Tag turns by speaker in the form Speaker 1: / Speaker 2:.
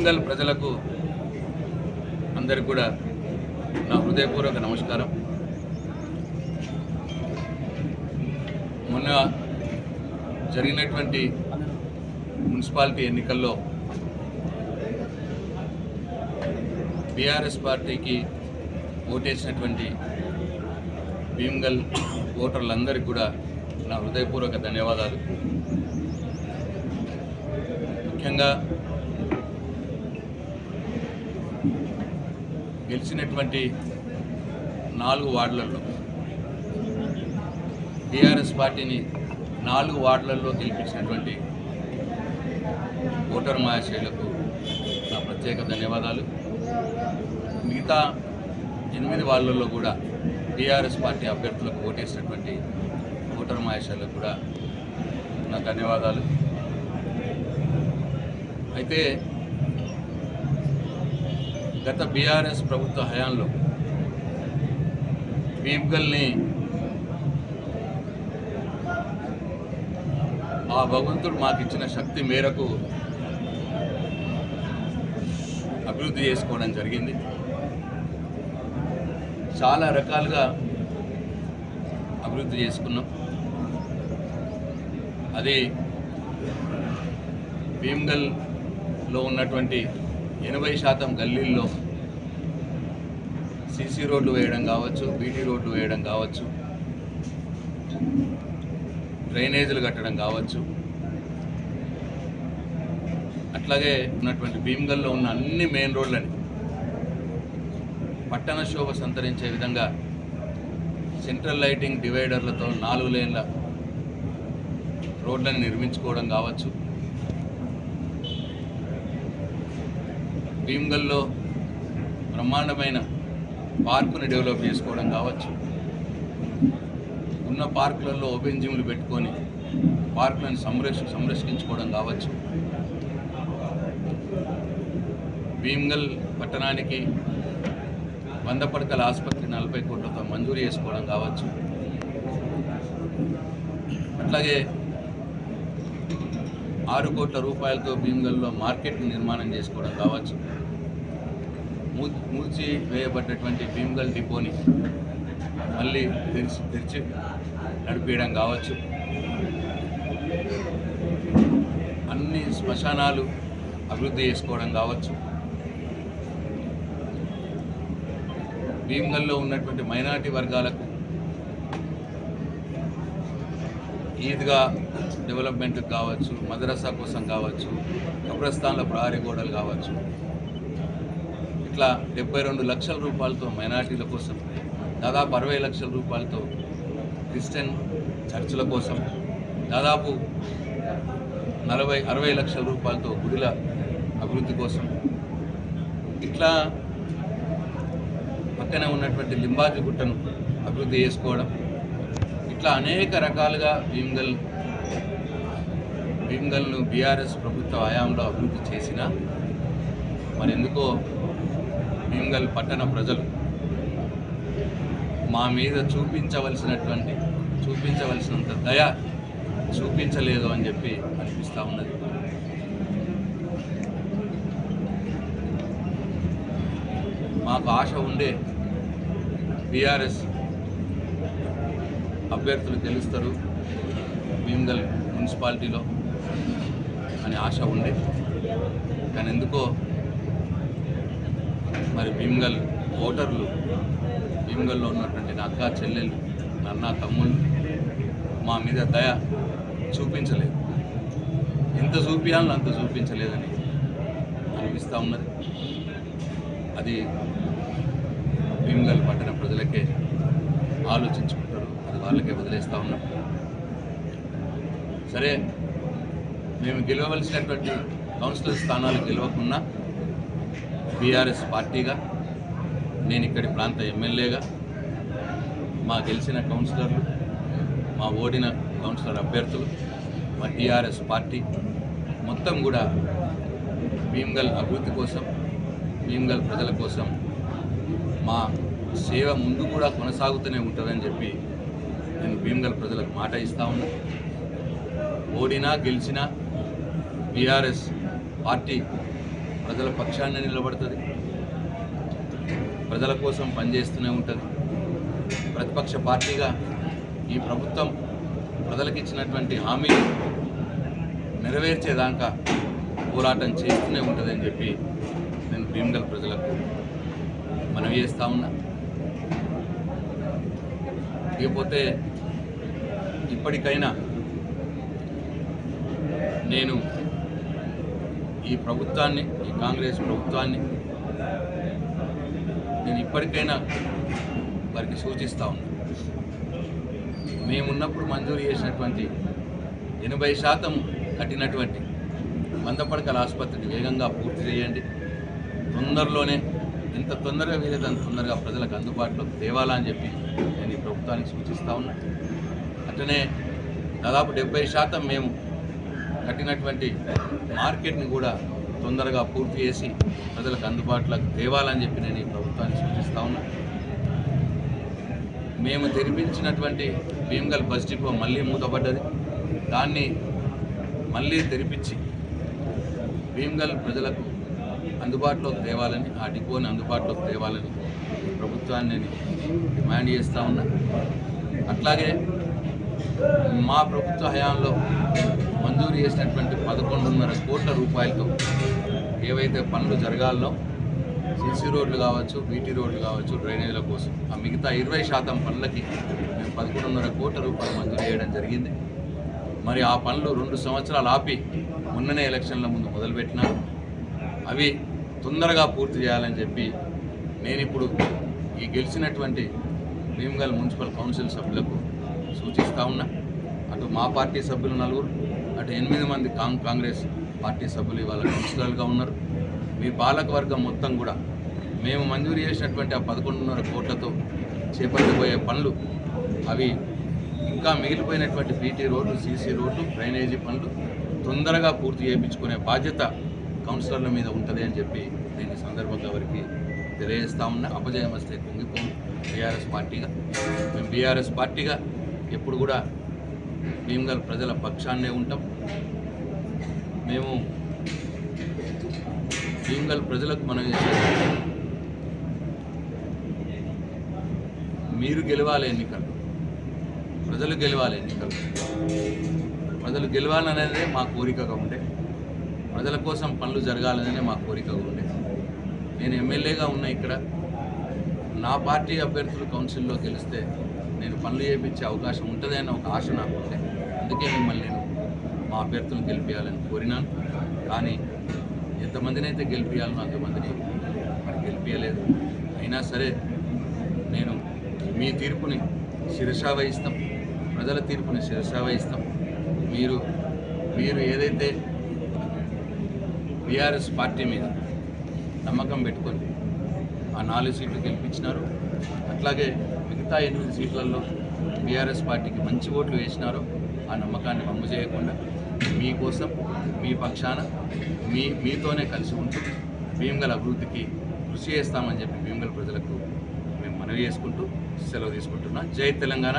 Speaker 1: భీమ్గల్ ప్రజలకు అందరికీ కూడా నా హృదయపూర్వక నమస్కారం. మొన్న జరిగినటువంటి మున్సిపాలిటీ ఎన్నికల్లో బీఆర్ఎస్ పార్టీకి ఓటేసినటువంటి భీమ్గల్ ఓటర్లందరికీ కూడా నా హృదయపూర్వక ధన్యవాదాలు. ముఖ్యంగా గెలిచినటువంటి 4 వార్డులలో బీఆర్ఎస్ పార్టీని 4 వార్డులలో గెలిపించినటువంటి ఓటర్ మహాశయులకు నా ప్రత్యేక ధన్యవాదాలు. మిగతా 8 వార్డులలో కూడా బీఆర్ఎస్ పార్టీ అభ్యర్థులకు ఓటేసినటువంటి ఓటర్ మహాశయులకు కూడా నా ధన్యవాదాలు. అయితే గత బీఆర్ఎస్ ప్రభుత్వ హయాంలో భీమ్గల్ని ఆ భగవంతుడు మాకు ఇచ్చిన శక్తి మేరకు అభివృద్ధి చేసుకోవడం జరిగింది. చాలా రకాలుగా అభివృద్ధి చేసుకున్నాం. అది భీమ్గల్లో ఉన్నటువంటి 80% గల్లీల్లో సీసీ రోడ్లు వేయడం కావచ్చు, బీటీ రోడ్లు వేయడం కావచ్చు, డ్రైనేజీలు కట్టడం కావచ్చు. అట్లాగే ఉన్నటువంటి భీమ్గల్లో ఉన్న అన్ని మెయిన్ రోడ్లని పట్టణ శోభ సంతరించే విధంగా సెంట్రల్ లైటింగ్ డివైడర్లతో 4 లేన్ల రోడ్లను నిర్మించుకోవడం కావచ్చు. భీమ్గల్లో బ్రహ్మాండమైన పార్కుని డెవలప్ చేసుకోవడం కావచ్చు. ఉన్న పార్కులలో ఓపెన్ జిమ్లు పెట్టుకొని పార్కులను సంరక్షించుకోవడం కావచ్చు. భీమ్గల్ పట్టణానికి 100 పడకల ఆసుపత్రి 40 కోట్లతో మంజూరు చేసుకోవడం కావచ్చు. అట్లాగే 6 కోట్ల రూపాయలతో భీమ్గల్లో మార్కెట్ని నిర్మాణం చేసుకోవడం కావచ్చు. మూర్చి వేయబడ్డటువంటి భీమ్గల్ డిపోని మళ్ళీ తెరిచి నడిపేయడం కావచ్చు. అన్ని శ్మశానాలు అభివృద్ధి చేసుకోవడం కావచ్చు. భీమ్గల్లో ఉన్నటువంటి మైనారిటీ వర్గాలకు ఈద్గా డెవలప్మెంట్ కావచ్చు, మదరసా కోసం కావచ్చు, కబ్రస్థాన్ల ప్రహరీ గోడలు కావచ్చు. ఇట్లా 72 లక్షల రూపాయలతో మైనారిటీల కోసం, దాదాపు 60 లక్షల రూపాయలతో క్రిస్టియన్ చర్చిల కోసం, దాదాపు 60 లక్షల రూపాయలతో గుడిల అభివృద్ధి కోసం, ఇట్లా పక్కనే ఉన్నటువంటి లింబాజీ గుట్టను అభివృద్ధి చేసుకోవడం, ఇట్లా అనేక రకాలుగా భీమ్గల్ను బీఆర్ఎస్ ప్రభుత్వ హయాంలో అభివృద్ధి చేసిన మరి ఎందుకో భీమ్గల్ పట్టణ ప్రజలు మా మీద చూపించవలసినంత దయ చూపించలేదు అని చెప్పి అనిపిస్తూ ఉన్నది. మాకు ఆశ ఉండే బీఆర్ఎస్ అభ్యర్థులు గెలుస్తారు భీమ్గల్ మున్సిపాలిటీలో అని ఆశ ఉండే. కానీ ఎందుకో మరి భీమ్గల్ ఓటర్లు, భీమ్గల్లో ఉన్నటువంటి నా అక్క చెల్లెలు, అన్న తమ్ముళ్ళు మా మీద దయ చూపించలేదు. ఎంత చూపించాలో అంత చూపించలేదని అనిపిస్తూ ఉన్నది. అది భీమ్గల్ పట్టణ ప్రజలకే ఆలోచించుకుంటారు, అది వాళ్ళకే వదిలేస్తూ ఉన్నాం. సరే, మేము గెలవవలసినటువంటి కౌన్సిలర్ స్థానాలు గెలవకున్నా బీఆర్ఎస్ పార్టీగా, నేను ఇక్కడి ప్రాంత ఎమ్మెల్యేగా, మా గెలిచిన కౌన్సిలర్లు, మా ఓడిన కౌన్సిలర్ అభ్యర్థులు, మా టీఆర్ఎస్ పార్టీ మొత్తం కూడా భీమ్గల్ అభివృద్ధి కోసం, భీమ్గల్ ప్రజల కోసం మా సేవ ముందు కూడా కొనసాగుతూనే ఉంటుందని చెప్పి నేను భీమ్గల్ ప్రజలకు మాట ఇస్తా ఉన్నా. ఓడినా గెలిచినా బీఆర్ఎస్ పార్టీ ప్రజల పక్షాన్ని నిలబడుతుంది, ప్రజల కోసం పనిచేస్తూనే ఉంటుంది. ప్రతిపక్ష పార్టీగా ఈ ప్రభుత్వం ప్రజలకు ఇచ్చినటువంటి హామీలు నెరవేర్చేదాకా పోరాటం చేస్తూనే ఉంటుందని చెప్పి నేను భీమ్గల్ ప్రజలకు మనవి చేస్తూ ఉన్నా. ఇకపోతే ఇప్పటికైనా నేను ఈ ప్రభుత్వాన్ని, ఈ కాంగ్రెస్ ప్రభుత్వాన్ని నేను ఇప్పటికైనా వారికి సూచిస్తూ ఉన్నా. మేమున్నప్పుడు మంజూరు చేసినటువంటి 80% కట్టినటువంటి 100 పడకల ఆసుపత్రిని వేగంగా పూర్తి చేయండి. తొందరలోనే, ఎంత తొందరగా వీలైతే అంత తొందరగా ప్రజలకు అందుబాటులోకి తేవాలని చెప్పి నేను ఈ ప్రభుత్వానికి సూచిస్తూ ఉన్నా. అట్లనే దాదాపు 70% మేము కట్టినటువంటి మార్కెట్ని కూడా తొందరగా పూర్తి చేసి ప్రజలకు అందుబాటులోకి తేవాలని చెప్పి నేను ఈ ప్రభుత్వాన్ని సూచిస్తూ ఉన్నా. మేము తెరిపించినటువంటి భీమ్గల్ బస్ డిపో మళ్ళీ మూతపడ్డది. దాన్ని మళ్ళీ తెరిపించి భీమ్గల్ ప్రజలకు అందుబాటులోకి తేవాలని, ఆ డిపోని అందుబాటులోకి తేవాలని ప్రభుత్వాన్ని నేను డిమాండ్ చేస్తూ ఉన్నా. అట్లాగే మా ప్రభుత్వ హయాంలో మంజూరు చేసినటువంటి 11.5 కోట్ల రూపాయలతో ఏవైతే పనులు జరగాలనో, సీసీ రోడ్లు కావచ్చు, బీటీ రోడ్లు కావచ్చు, డ్రైనేజీల కోసం ఆ మిగతా 20% పనులకి మేము 11.5 కోట్ల రూపాయలు మంజూరు చేయడం జరిగింది. మరి ఆ పనులు 2 సంవత్సరాలు ఆపి మొన్ననే ఎలక్షన్ల ముందు మొదలుపెట్టినారు. అవి తొందరగా పూర్తి చేయాలని చెప్పి నేను ఇప్పుడు ఈ గెలిచినటువంటి భీమ్గల్ మున్సిపల్ కౌన్సిల్ సభ్యులకు సూచిస్తూ ఉన్నా. అటు మా పార్టీ సభ్యులు 4, అటు 8 మంది కాంగ్రెస్ పార్టీ సభ్యులు ఇవాళ కౌన్సిలర్గా ఉన్నారు. మీ పాలకవర్గం మొత్తం కూడా మేము మంజూరు చేసినటువంటి ఆ 11.5 కోట్లతో చేపట్టబోయే పనులు, అవి ఇంకా మిగిలిపోయినటువంటి బీటీ రోడ్లు, సీసీ రోడ్లు, డ్రైనేజీ పనులు తొందరగా పూర్తి చేయించుకునే బాధ్యత కౌన్సిలర్ల మీద ఉంటుంది అని చెప్పి నేను ఈ సందర్భంగా వారికి తెలియజేస్తా ఉన్నా. అపజయం వస్తే కుంగిపోం బీఆర్ఎస్ పార్టీగా. మేము బీఆర్ఎస్ పార్టీగా ఎప్పుడు కూడా భీమ్గల్ ప్రజల పక్షాన్నే ఉంటాం. మేము భీమ్గల్ ప్రజలకు మనం మీరు గెలవాలి ఎన్నికలు, ప్రజలు గెలవాలి ఎన్నికలు. ప్రజలు గెలవాలనేదే మా కోరికగా ఉండే, ప్రజల కోసం పనులు జరగాలనే మా కోరికగా ఉండే. నేను ఎమ్మెల్యేగా ఉన్నా ఇక్కడ, నా పార్టీ అభ్యర్థులు కౌన్సిల్లో గెలిస్తే నేను పనులు చేయించే అవకాశం ఉంటుంది అన్న ఒక ఆశ నాకు ఉండే. అందుకే మిమ్మల్ని నేను మా అభ్యర్థులను గెలిపించాలని కోరినాను. కానీ ఎంతమందిని అయితే గెలిపించాలనో అంతమందిని మరి గెలిపించలేదు. అయినా సరే నేను మీ తీర్పుని శిరసా వహిస్తాం, ప్రజల తీర్పుని శిరసా వహిస్తాం. మీరు ఏదైతే బీఆర్ఎస్ పార్టీ మీద నమ్మకం పెట్టుకొని ఆ 4 సీట్లు గెలిపించినారు, అట్లాగే మిగతా 8 సీట్లలో బీఆర్ఎస్ పార్టీకి మంచి ఓట్లు వేసినారో ఆ నమ్మకాన్ని వమ్ము చేయకుండా మీకోసం, మీ పక్షాన, మీతోనే కలిసి ఉంటూ భీమ్గల్ అభివృద్ధికి కృషి చేస్తామని చెప్పి భీమ్గల్ ప్రజలకు మేము మనవి చేసుకుంటూ సెలవు తీసుకుంటున్నాం. జై తెలంగాణ.